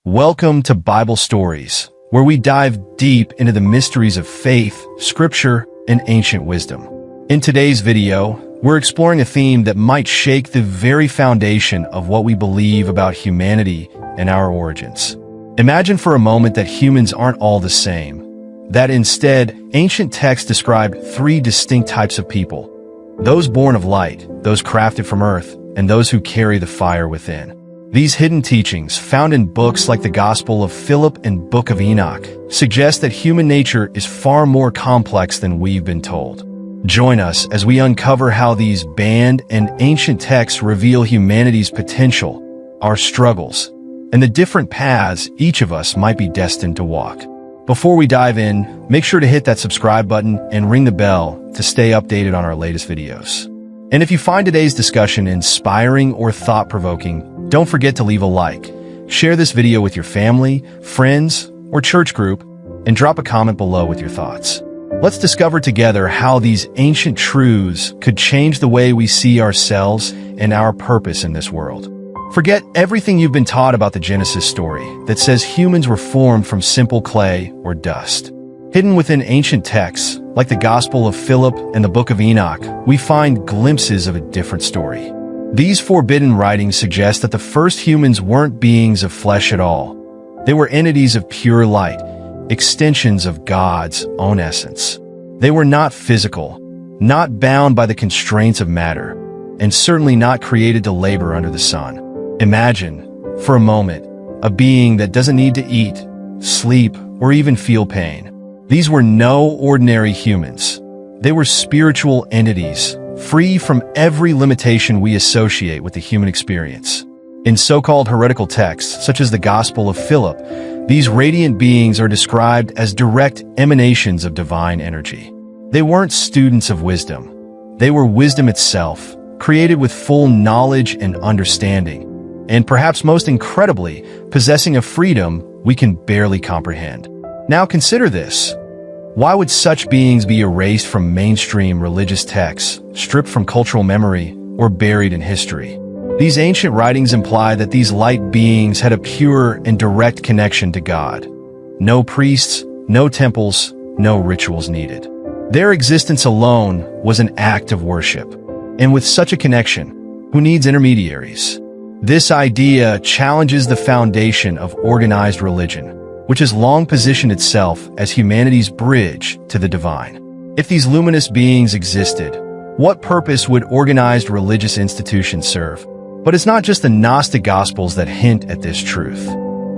Welcome to Bible Stories, where we dive deep into the mysteries of faith, scripture, and ancient wisdom. In today's video, we're exploring a theme that might shake the very foundation of what we believe about humanity and our origins. Imagine for a moment that humans aren't all the same, that instead, ancient texts describe three distinct types of people: those born of light, those crafted from earth, and those who carry the fire within. These hidden teachings, found in books like the Gospel of Philip and Book of Enoch, suggest that human nature is far more complex than we've been told. Join us as we uncover how these banned and ancient texts reveal humanity's potential, our struggles, and the different paths each of us might be destined to walk. Before we dive in, make sure to hit that subscribe button and ring the bell to stay updated on our latest videos. And if you find today's discussion inspiring or thought-provoking, don't forget to leave a like, share this video with your family, friends, or church group, and drop a comment below with your thoughts. Let's discover together how these ancient truths could change the way we see ourselves and our purpose in this world. Forget everything you've been taught about the Genesis story that says humans were formed from simple clay or dust. Hidden within ancient texts, like the Gospel of Philip and the Book of Enoch, we find glimpses of a different story. These forbidden writings suggest that the first humans weren't beings of flesh at all. They were entities of pure light, extensions of God's own essence. They were not physical, not bound by the constraints of matter, and certainly not created to labor under the sun. Imagine, for a moment, a being that doesn't need to eat, sleep, or even feel pain. These were no ordinary humans. They were spiritual entities, free from every limitation we associate with the human experience. In so-called heretical texts, such as the Gospel of Philip, these radiant beings are described as direct emanations of divine energy. They weren't students of wisdom. They were wisdom itself, created with full knowledge and understanding, and perhaps most incredibly, possessing a freedom we can barely comprehend. Now consider this. Why would such beings be erased from mainstream religious texts, stripped from cultural memory, or buried in history? These ancient writings imply that these light beings had a pure and direct connection to God. No priests, no temples, no rituals needed. Their existence alone was an act of worship. And with such a connection, who needs intermediaries? This idea challenges the foundation of organized religion, which has long positioned itself as humanity's bridge to the divine. If these luminous beings existed, what purpose would organized religious institutions serve? But it's not just the Gnostic Gospels that hint at this truth.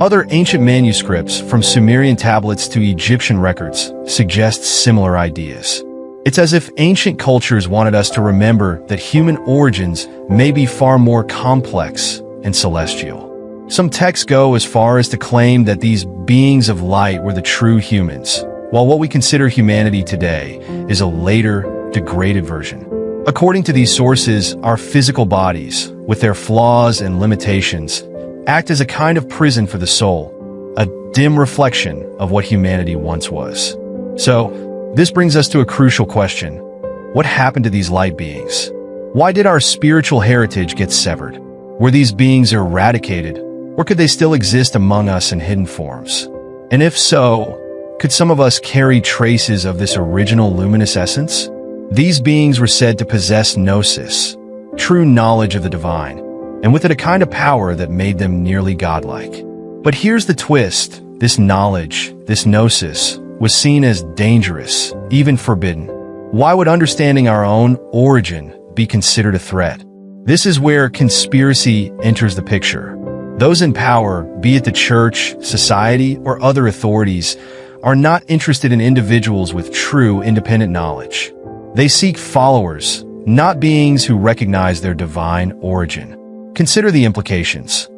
Other ancient manuscripts, from Sumerian tablets to Egyptian records, suggest similar ideas. It's as if ancient cultures wanted us to remember that human origins may be far more complex and celestial. Some texts go as far as to claim that these beings of light were the true humans, while what we consider humanity today is a later, degraded version. According to these sources, our physical bodies, with their flaws and limitations, act as a kind of prison for the soul, a dim reflection of what humanity once was. So, this brings us to a crucial question. What happened to these light beings? Why did our spiritual heritage get severed? Were these beings eradicated? Or could they still exist among us in hidden forms? And if so, could some of us carry traces of this original luminous essence? These beings were said to possess gnosis, true knowledge of the divine, and with it a kind of power that made them nearly godlike. But here's the twist. This knowledge, this gnosis, was seen as dangerous, even forbidden. Why would understanding our own origin be considered a threat? This is where conspiracy enters the picture. Those in power, be it the church, society, or other authorities, are not interested in individuals with true independent knowledge. They seek followers, not beings who recognize their divine origin. Consider the implications.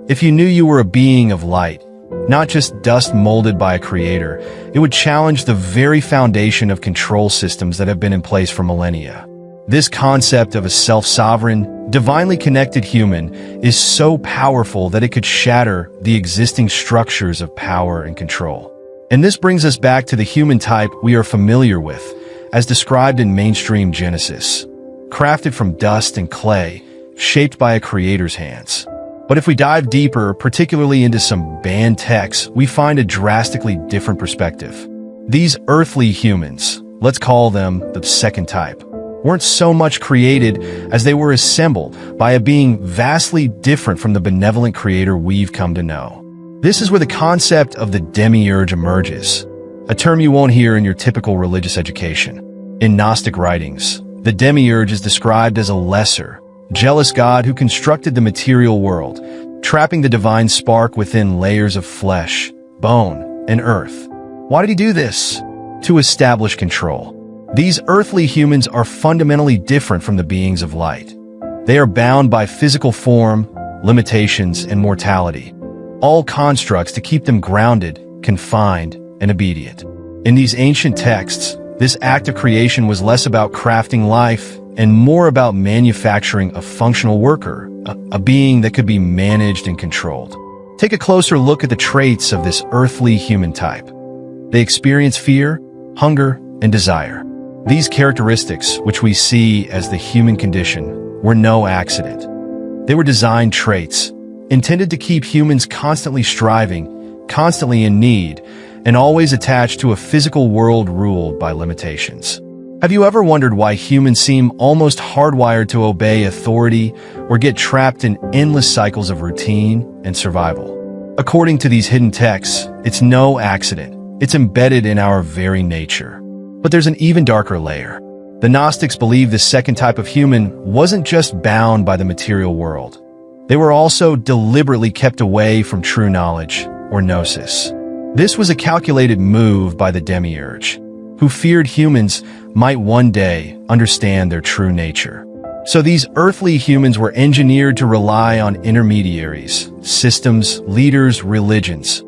If you knew you were a being of light, not just dust molded by a creator, it would challenge the very foundation of control systems that have been in place for millennia. This concept of a self-sovereign, divinely connected human is so powerful that it could shatter the existing structures of power and control. And this brings us back to the human type we are familiar with, as described in mainstream Genesis. Crafted from dust and clay, shaped by a creator's hands. But if we dive deeper, particularly into some banned texts, we find a drastically different perspective. These earthly humans, let's call them the second type, weren't so much created as they were assembled by a being vastly different from the benevolent creator we've come to know. This is where the concept of the demiurge emerges, a term you won't hear in your typical religious education. In Gnostic writings, the demiurge is described as a lesser, jealous god who constructed the material world, trapping the divine spark within layers of flesh, bone, and earth. Why did he do this? To establish control. These earthly humans are fundamentally different from the beings of light. They are bound by physical form, limitations, and mortality, all constructs to keep them grounded, confined, and obedient. In these ancient texts, this act of creation was less about crafting life and more about manufacturing a functional worker, a being that could be managed and controlled. Take a closer look at the traits of this earthly human type. They experience fear, hunger, and desire. These characteristics, which we see as the human condition, were no accident. They were design traits, intended to keep humans constantly striving, constantly in need, and always attached to a physical world ruled by limitations. Have you ever wondered why humans seem almost hardwired to obey authority or get trapped in endless cycles of routine and survival? According to these hidden texts, it's no accident. It's embedded in our very nature. But there's an even darker layer. The Gnostics believed this second type of human wasn't just bound by the material world. They were also deliberately kept away from true knowledge, or gnosis. This was a calculated move by the demiurge, who feared humans might one day understand their true nature. So these earthly humans were engineered to rely on intermediaries, systems, leaders, religions,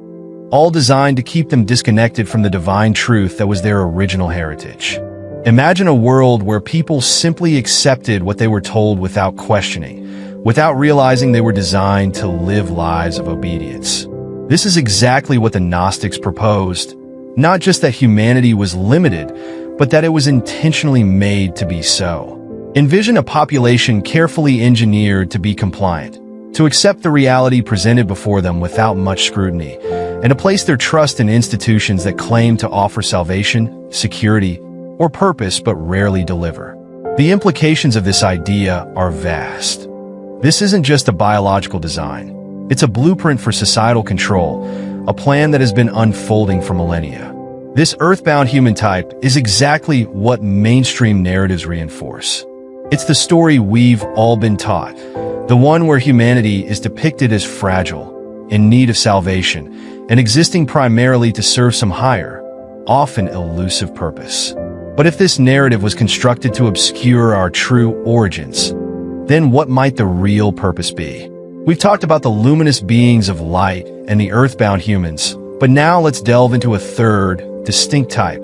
all designed to keep them disconnected from the divine truth that was their original heritage. Imagine a world where people simply accepted what they were told without questioning, without realizing they were designed to live lives of obedience. This is exactly what the Gnostics proposed, not just that humanity was limited, but that it was intentionally made to be so. Envision a population carefully engineered to be compliant, to accept the reality presented before them without much scrutiny, and to place their trust in institutions that claim to offer salvation, security, or purpose but rarely deliver. The implications of this idea are vast. This isn't just a biological design. It's a blueprint for societal control, a plan that has been unfolding for millennia. This earthbound human type is exactly what mainstream narratives reinforce. It's the story we've all been taught, the one where humanity is depicted as fragile, in need of salvation, and existing primarily to serve some higher, often elusive purpose. But if this narrative was constructed to obscure our true origins, then what might the real purpose be? We've talked about the luminous beings of light and the earthbound humans, but now let's delve into a third, distinct type,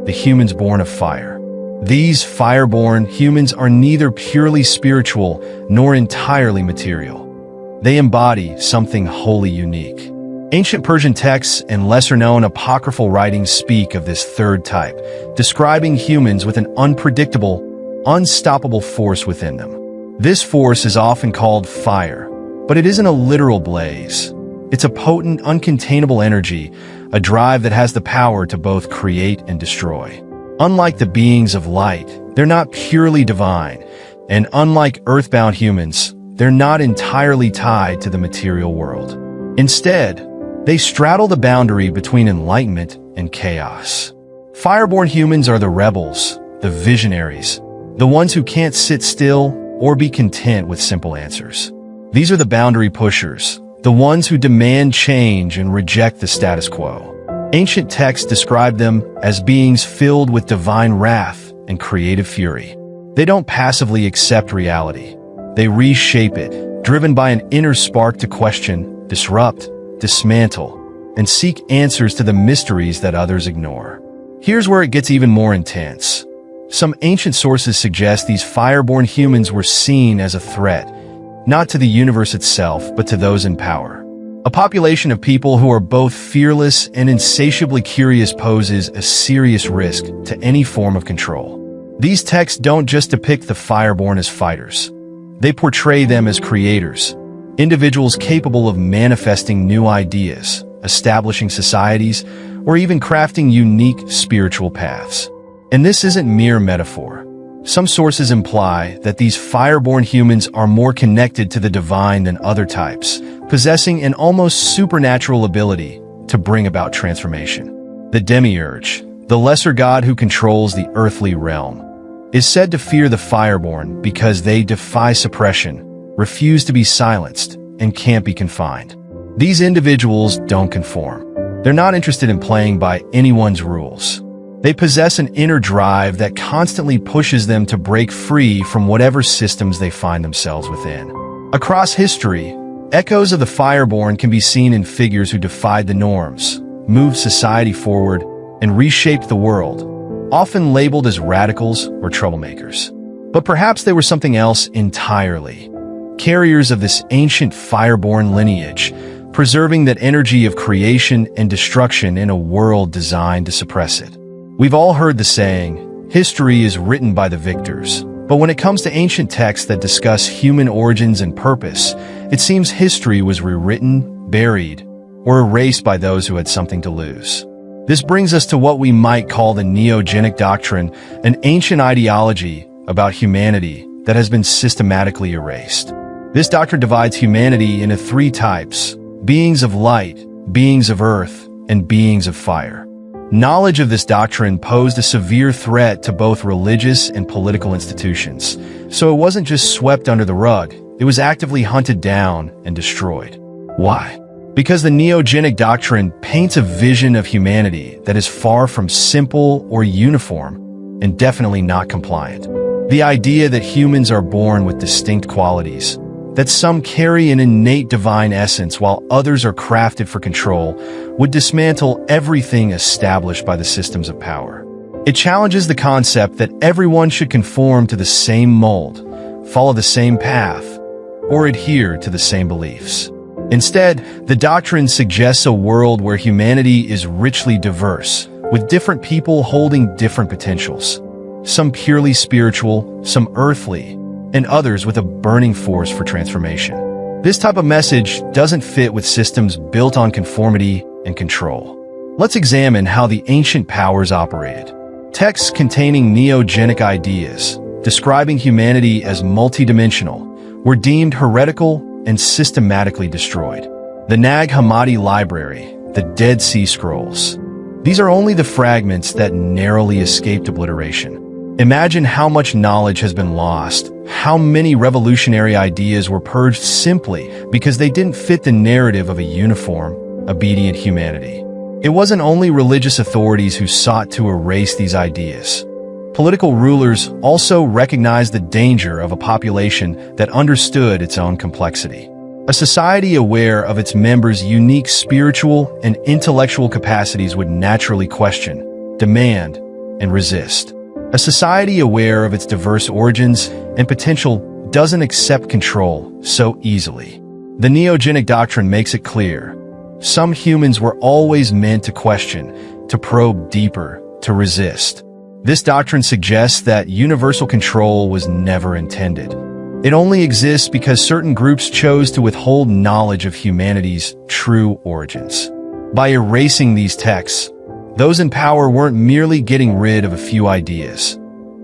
the humans born of fire. These fire-born humans are neither purely spiritual nor entirely material. They embody something wholly unique. Ancient Persian texts and lesser-known apocryphal writings speak of this third type, describing humans with an unpredictable, unstoppable force within them. This force is often called fire, but it isn't a literal blaze. It's a potent, uncontainable energy, a drive that has the power to both create and destroy. Unlike the beings of light, they're not purely divine, and unlike earthbound humans, they're not entirely tied to the material world. Instead, they straddle the boundary between enlightenment and chaos. Fireborn humans are the rebels, the visionaries, the ones who can't sit still or be content with simple answers. These are the boundary pushers, the ones who demand change and reject the status quo. Ancient texts describe them as beings filled with divine wrath and creative fury. They don't passively accept reality. They reshape it, driven by an inner spark to question, disrupt, dismantle, and seek answers to the mysteries that others ignore. Here's where it gets even more intense. Some ancient sources suggest these fireborn humans were seen as a threat, not to the universe itself, but to those in power. A population of people who are both fearless and insatiably curious poses a serious risk to any form of control. These texts don't just depict the fireborn as fighters. They portray them as creators, individuals capable of manifesting new ideas, establishing societies, or even crafting unique spiritual paths. And this isn't mere metaphor. Some sources imply that these fire-born humans are more connected to the divine than other types, possessing an almost supernatural ability to bring about transformation. The demiurge, the lesser god who controls the earthly realm, is said to fear the fireborn because they defy suppression, refuse to be silenced, and can't be confined. These individuals don't conform. They're not interested in playing by anyone's rules. They possess an inner drive that constantly pushes them to break free from whatever systems they find themselves within. Across history, echoes of the fireborn can be seen in figures who defied the norms, moved society forward, and reshaped the world, often labeled as radicals or troublemakers. But perhaps they were something else entirely. Carriers of this ancient fireborn lineage, preserving that energy of creation and destruction in a world designed to suppress it. We've all heard the saying, history is written by the victors. But when it comes to ancient texts that discuss human origins and purpose, it seems history was rewritten, buried, or erased by those who had something to lose. This brings us to what we might call the Neogenic doctrine, an ancient ideology about humanity that has been systematically erased. This doctrine divides humanity into three types: beings of light, beings of earth, and beings of fire. Knowledge of this doctrine posed a severe threat to both religious and political institutions, so it wasn't just swept under the rug, it was actively hunted down and destroyed. Why? Because the Neogenic doctrine paints a vision of humanity that is far from simple or uniform, and definitely not compliant. The idea that humans are born with distinct qualities, that some carry an innate divine essence while others are crafted for control, would dismantle everything established by the systems of power. It challenges the concept that everyone should conform to the same mold, follow the same path, or adhere to the same beliefs. Instead, the doctrine suggests a world where humanity is richly diverse, with different people holding different potentials. Some purely spiritual, some earthly, and others with a burning force for transformation. This type of message doesn't fit with systems built on conformity and control. Let's examine how the ancient powers operated. Texts containing neogenic ideas, describing humanity as multidimensional, were deemed heretical and systematically destroyed. The Nag Hammadi Library, the Dead Sea Scrolls. These are only the fragments that narrowly escaped obliteration. Imagine how much knowledge has been lost, how many revolutionary ideas were purged simply because they didn't fit the narrative of a uniform, obedient humanity. It wasn't only religious authorities who sought to erase these ideas. Political rulers also recognized the danger of a population that understood its own complexity. A society aware of its members' unique spiritual and intellectual capacities would naturally question, demand, and resist. A society aware of its diverse origins and potential doesn't accept control so easily. The Neogenic doctrine makes it clear. Some humans were always meant to question, to probe deeper, to resist. This doctrine suggests that universal control was never intended. It only exists because certain groups chose to withhold knowledge of humanity's true origins. By erasing these texts, those in power weren't merely getting rid of a few ideas.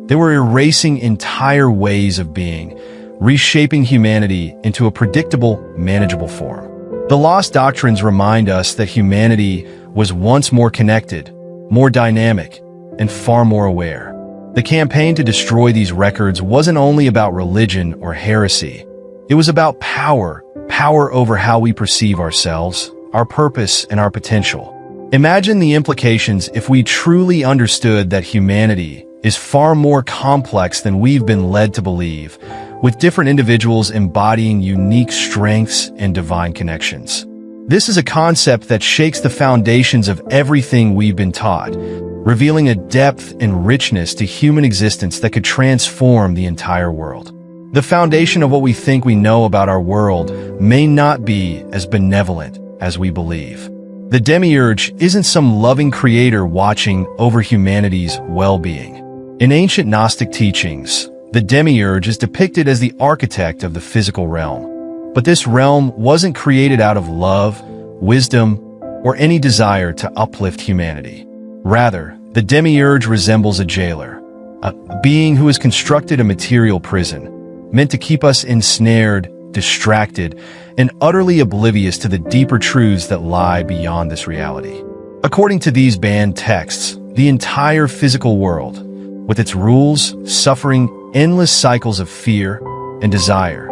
They were erasing entire ways of being, reshaping humanity into a predictable, manageable form. The lost doctrines remind us that humanity was once more connected, more dynamic, and far more aware. The campaign to destroy these records wasn't only about religion or heresy. It was about power over how we perceive ourselves, our purpose, and our potential. Imagine the implications if we truly understood that humanity is far more complex than we've been led to believe, with different individuals embodying unique strengths and divine connections. This is a concept that shakes the foundations of everything we've been taught, revealing a depth and richness to human existence that could transform the entire world. The foundation of what we think we know about our world may not be as benevolent as we believe. The demiurge isn't some loving creator watching over humanity's well-being. In ancient Gnostic teachings, the demiurge is depicted as the architect of the physical realm. But this realm wasn't created out of love, wisdom, or any desire to uplift humanity. Rather, the demiurge resembles a jailer, a being who has constructed a material prison, meant to keep us ensnared, distracted, and utterly oblivious to the deeper truths that lie beyond this reality. According to these banned texts, the entire physical world, with its rules, suffering, endless cycles of fear and desire,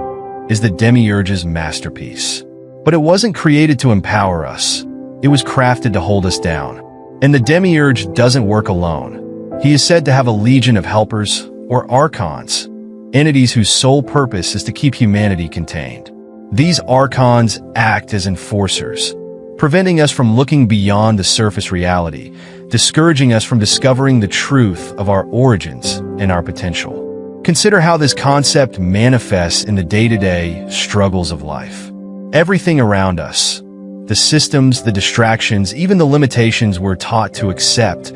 is the demiurge's masterpiece. But it wasn't created to empower us. It was crafted to hold us down. And the demiurge doesn't work alone. He is said to have a legion of helpers, or archons, entities whose sole purpose is to keep humanity contained. These archons act as enforcers, preventing us from looking beyond the surface reality, discouraging us from discovering the truth of our origins and our potential. Consider how this concept manifests in the day-to-day struggles of life. Everything around us, the systems, the distractions, even the limitations we're taught to accept,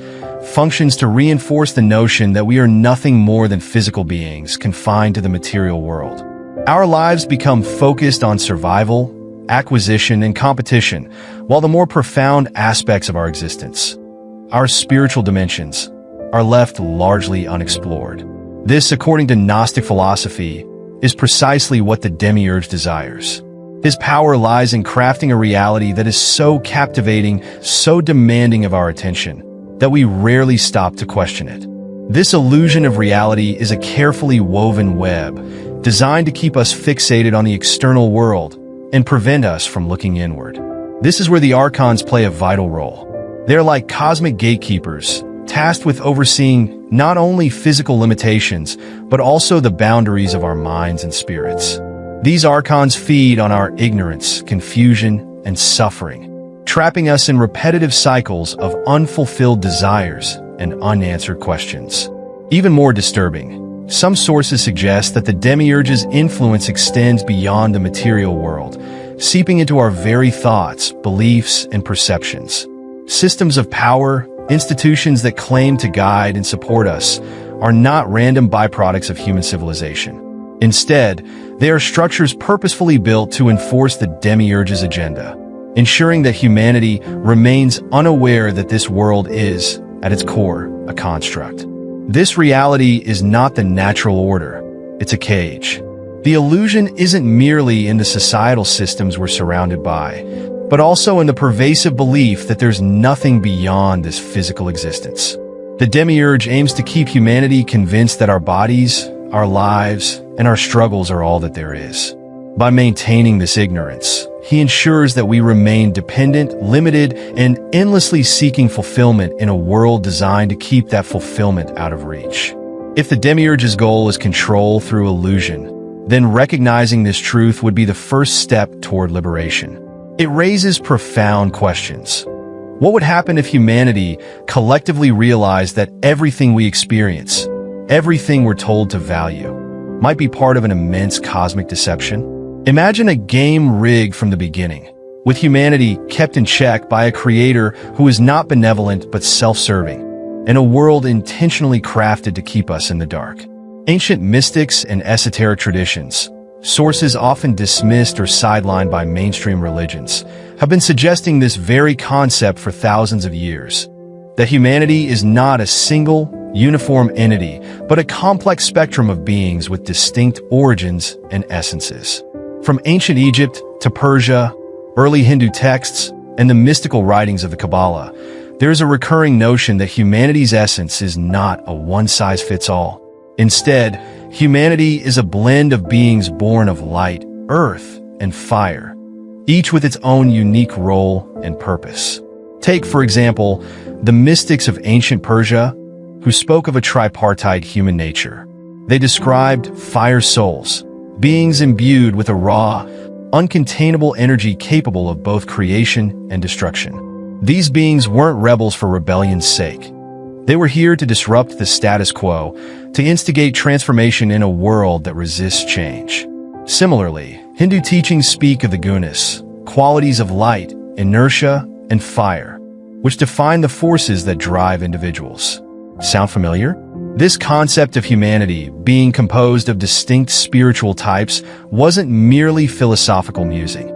functions to reinforce the notion that we are nothing more than physical beings confined to the material world. Our lives become focused on survival, acquisition, and competition, while the more profound aspects of our existence, our spiritual dimensions, are left largely unexplored. This, according to Gnostic philosophy, is precisely what the demiurge desires. His power lies in crafting a reality that is so captivating, so demanding of our attention, that we rarely stop to question it. This illusion of reality is a carefully woven web, designed to keep us fixated on the external world and prevent us from looking inward. This is where the archons play a vital role. They're like cosmic gatekeepers, tasked with overseeing not only physical limitations, but also the boundaries of our minds and spirits. These archons feed on our ignorance, confusion, and suffering, trapping us in repetitive cycles of unfulfilled desires and unanswered questions. Even more disturbing, some sources suggest that the demiurge's influence extends beyond the material world, seeping into our very thoughts, beliefs, and perceptions. Systems of power, institutions that claim to guide and support us, are not random byproducts of human civilization. Instead, they are structures purposefully built to enforce the demiurge's agenda, ensuring that humanity remains unaware that this world is, at its core, a construct. This reality is not the natural order, it's a cage. The illusion isn't merely in the societal systems we're surrounded by, but also in the pervasive belief that there's nothing beyond this physical existence. The demiurge aims to keep humanity convinced that our bodies, our lives, and our struggles are all that there is. By maintaining this ignorance, he ensures that we remain dependent, limited, and endlessly seeking fulfillment in a world designed to keep that fulfillment out of reach. If the demiurge's goal is control through illusion, then recognizing this truth would be the first step toward liberation. It raises profound questions. What would happen if humanity collectively realized that everything we experience, everything we're told to value, might be part of an immense cosmic deception? Imagine a game rigged from the beginning, with humanity kept in check by a creator who is not benevolent but self-serving, and a world intentionally crafted to keep us in the dark. Ancient mystics and esoteric traditions, sources often dismissed or sidelined by mainstream religions, have been suggesting this very concept for thousands of years, that humanity is not a single, uniform entity, but a complex spectrum of beings with distinct origins and essences. From ancient Egypt to Persia, early Hindu texts, and the mystical writings of the Kabbalah, there is a recurring notion that humanity's essence is not a one-size-fits-all. Instead, humanity is a blend of beings born of light, earth, and fire, each with its own unique role and purpose. Take, for example, the mystics of ancient Persia, who spoke of a tripartite human nature. They described fire souls, beings imbued with a raw, uncontainable energy capable of both creation and destruction. These beings weren't rebels for rebellion's sake. They were here to disrupt the status quo, to instigate transformation in a world that resists change. Similarly, Hindu teachings speak of the gunas, qualities of light, inertia, and fire, which define the forces that drive individuals. Sound familiar? This concept of humanity being composed of distinct spiritual types wasn't merely philosophical musing.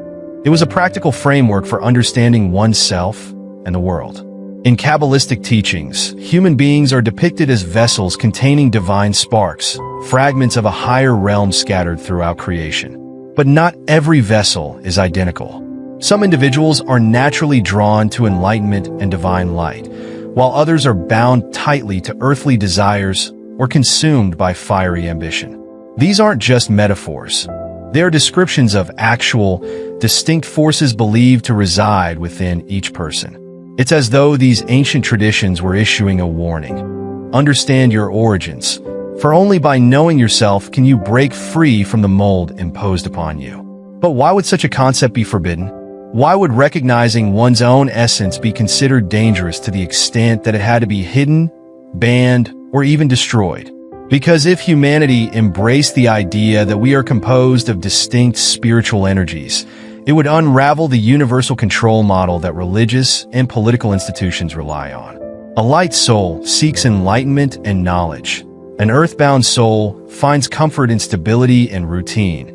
It was a practical framework for understanding oneself and the world. In Kabbalistic teachings, human beings are depicted as vessels containing divine sparks, fragments of a higher realm scattered throughout creation. But not every vessel is identical. Some individuals are naturally drawn to enlightenment and divine light, while others are bound tightly to earthly desires or consumed by fiery ambition. These aren't just metaphors. They are descriptions of actual, distinct forces believed to reside within each person. It's as though these ancient traditions were issuing a warning. Understand your origins, for only by knowing yourself can you break free from the mold imposed upon you. But why would such a concept be forbidden? Why would recognizing one's own essence be considered dangerous to the extent that it had to be hidden, banned, or even destroyed? Because if humanity embraced the idea that we are composed of distinct spiritual energies, it would unravel the universal control model that religious and political institutions rely on. A light soul seeks enlightenment and knowledge. An earthbound soul finds comfort in stability and routine.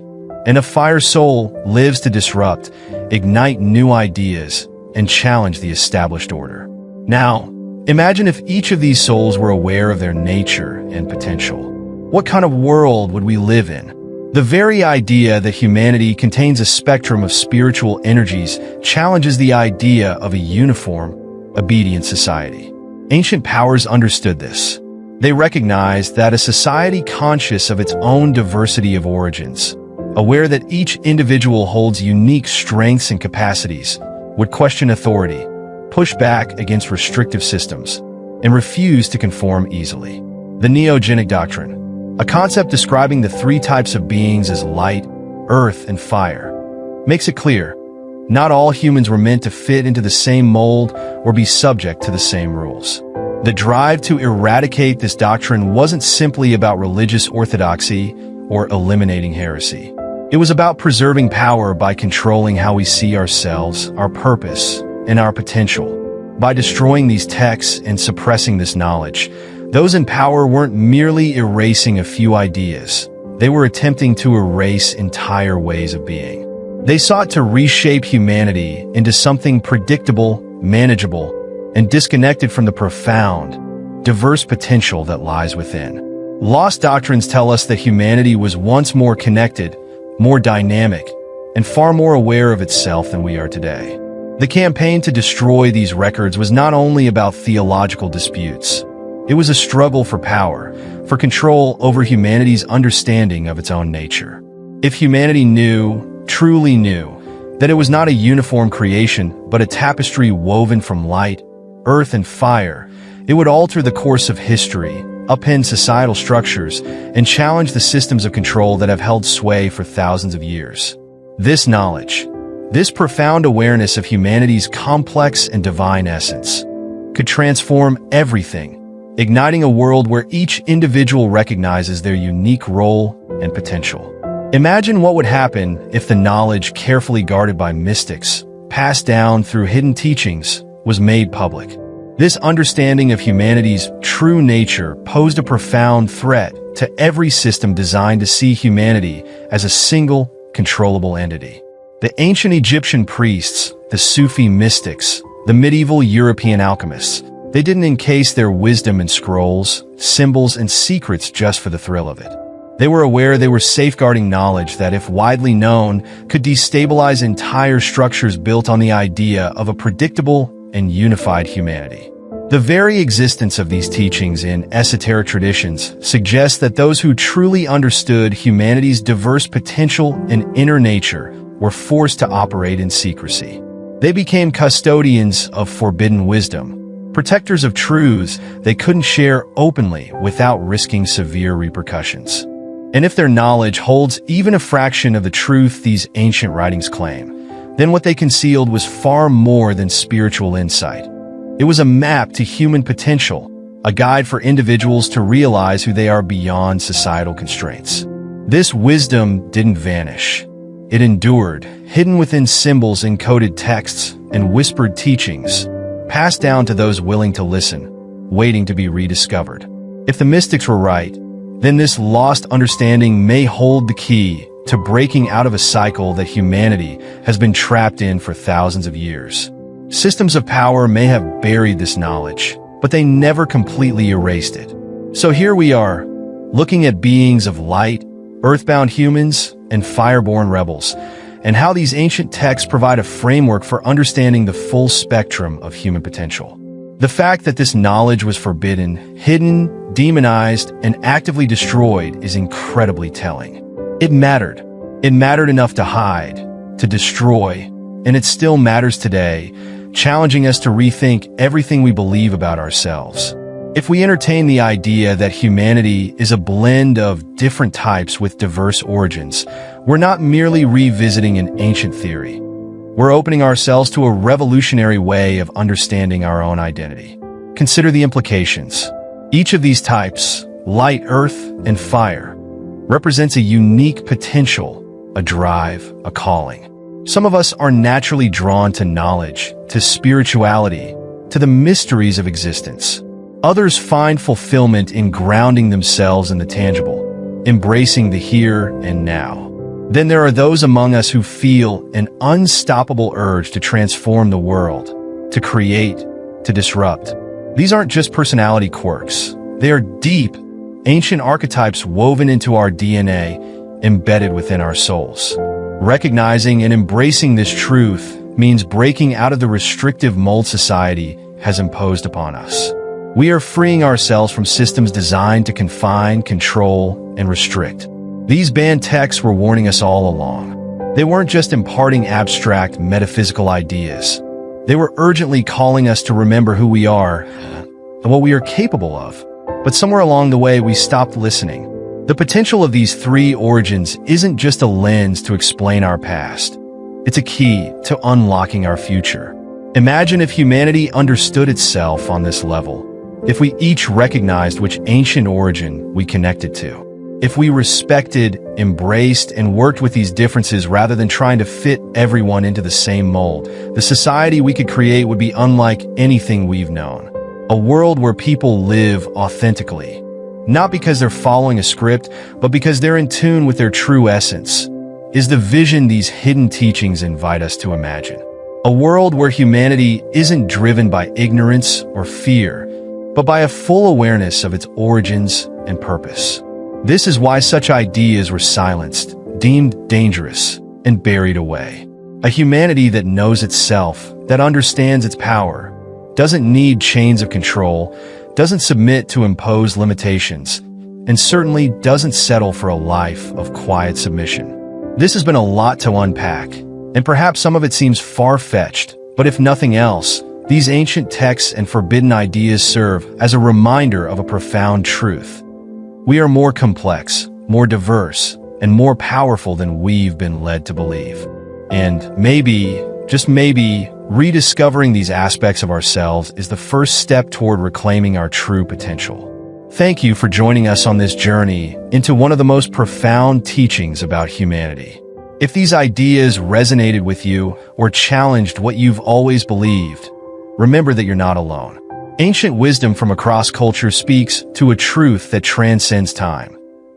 And a fire soul lives to disrupt, ignite new ideas, and challenge the established order. Now, imagine if each of these souls were aware of their nature and potential. What kind of world would we live in? The very idea that humanity contains a spectrum of spiritual energies challenges the idea of a uniform, obedient society. Ancient powers understood this. They recognized that a society conscious of its own diversity of origins, aware that each individual holds unique strengths and capacities, would question authority, push back against restrictive systems, and refuse to conform easily. The Neogenic doctrine, a concept describing the three types of beings as light, earth, and fire, makes it clear, not all humans were meant to fit into the same mold or be subject to the same rules. The drive to eradicate this doctrine wasn't simply about religious orthodoxy or eliminating heresy. It was about preserving power by controlling how we see ourselves, our purpose, and our potential. By destroying these texts and suppressing this knowledge, those in power weren't merely erasing a few ideas. They were attempting to erase entire ways of being. They sought to reshape humanity into something predictable, manageable, and disconnected from the profound, diverse potential that lies within. Lost doctrines tell us that humanity was once more connected, more dynamic, and far more aware of itself than we are today. The campaign to destroy these records was not only about theological disputes. It was a struggle for power, for control over humanity's understanding of its own nature. If humanity knew, truly knew, that it was not a uniform creation, but a tapestry woven from light, earth, and fire, it would alter the course of history, upend societal structures, and challenge the systems of control that have held sway for thousands of years. This knowledge, this profound awareness of humanity's complex and divine essence, could transform everything, igniting a world where each individual recognizes their unique role and potential. Imagine what would happen if the knowledge carefully guarded by mystics, passed down through hidden teachings, was made public. This understanding of humanity's true nature posed a profound threat to every system designed to see humanity as a single, controllable entity. The ancient Egyptian priests, the Sufi mystics, the medieval European alchemists, they didn't encase their wisdom in scrolls, symbols, and secrets just for the thrill of it. They were aware they were safeguarding knowledge that, if widely known, could destabilize entire structures built on the idea of a predictable and unified humanity. The very existence of these teachings in esoteric traditions suggests that those who truly understood humanity's diverse potential and inner nature were forced to operate in secrecy. They became custodians of forbidden wisdom, protectors of truths they couldn't share openly without risking severe repercussions. And if their knowledge holds even a fraction of the truth these ancient writings claim, then what they concealed was far more than spiritual insight. It was a map to human potential, a guide for individuals to realize who they are beyond societal constraints. This wisdom didn't vanish. It endured, hidden within symbols, encoded texts, and whispered teachings, passed down to those willing to listen, waiting to be rediscovered. If the mystics were right, then this lost understanding may hold the key to breaking out of a cycle that humanity has been trapped in for thousands of years. Systems of power may have buried this knowledge, but they never completely erased it. So here we are, looking at beings of light, earthbound humans, and fireborn rebels, and how these ancient texts provide a framework for understanding the full spectrum of human potential. The fact that this knowledge was forbidden, hidden, demonized, and actively destroyed is incredibly telling. It mattered. It mattered enough to hide, to destroy, and it still matters today, challenging us to rethink everything we believe about ourselves. If we entertain the idea that humanity is a blend of different types with diverse origins, we're not merely revisiting an ancient theory. We're opening ourselves to a revolutionary way of understanding our own identity. Consider the implications. Each of these types, light, earth, and fire, represents a unique potential, a drive, a calling. Some of us are naturally drawn to knowledge, to spirituality, to the mysteries of existence. Others find fulfillment in grounding themselves in the tangible, embracing the here and now. Then there are those among us who feel an unstoppable urge to transform the world, to create, to disrupt. These aren't just personality quirks. They are deep, ancient archetypes woven into our DNA, embedded within our souls. Recognizing and embracing this truth means breaking out of the restrictive mold society has imposed upon us. We are freeing ourselves from systems designed to confine, control, and restrict. These banned texts were warning us all along. They weren't just imparting abstract, metaphysical ideas. They were urgently calling us to remember who we are and what we are capable of. But somewhere along the way, we stopped listening. The potential of these three origins isn't just a lens to explain our past. It's a key to unlocking our future. Imagine if humanity understood itself on this level. If we each recognized which ancient origin we connected to. If we respected, embraced, and worked with these differences rather than trying to fit everyone into the same mold, the society we could create would be unlike anything we've known. A world where people live authentically. Not because they're following a script, but because they're in tune with their true essence. Is the vision these hidden teachings invite us to imagine. A world where humanity isn't driven by ignorance or fear, but by a full awareness of its origins and purpose. This is why such ideas were silenced, deemed dangerous, and buried away. A humanity that knows itself, that understands its power, doesn't need chains of control, doesn't submit to imposed limitations, and certainly doesn't settle for a life of quiet submission. This has been a lot to unpack, and perhaps some of it seems far-fetched, but if nothing else, these ancient texts and forbidden ideas serve as a reminder of a profound truth. We are more complex, more diverse, and more powerful than we've been led to believe. And maybe, just maybe, rediscovering these aspects of ourselves is the first step toward reclaiming our true potential. Thank you for joining us on this journey into one of the most profound teachings about humanity. If these ideas resonated with you or challenged what you've always believed, remember that you're not alone. Ancient wisdom from across culture speaks to a truth that transcends time,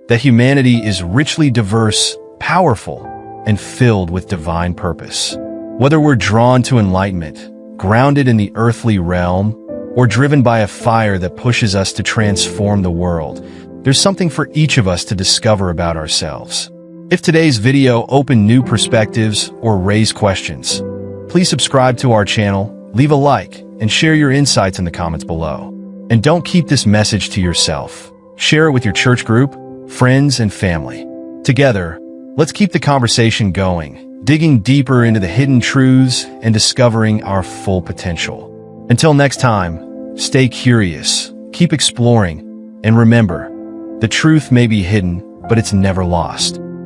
that humanity is richly diverse, powerful, and filled with divine purpose. Whether we're drawn to enlightenment, grounded in the earthly realm, or driven by a fire that pushes us to transform the world, there's something for each of us to discover about ourselves. If today's video opened new perspectives or raised questions, please subscribe to our channel, leave a like, and share your insights in the comments below. And don't keep this message to yourself. Share it with your church group, friends, and family. Together, let's keep the conversation going, digging deeper into the hidden truths and discovering our full potential. Until next time, stay curious, keep exploring, and remember, the truth may be hidden, but it's never lost.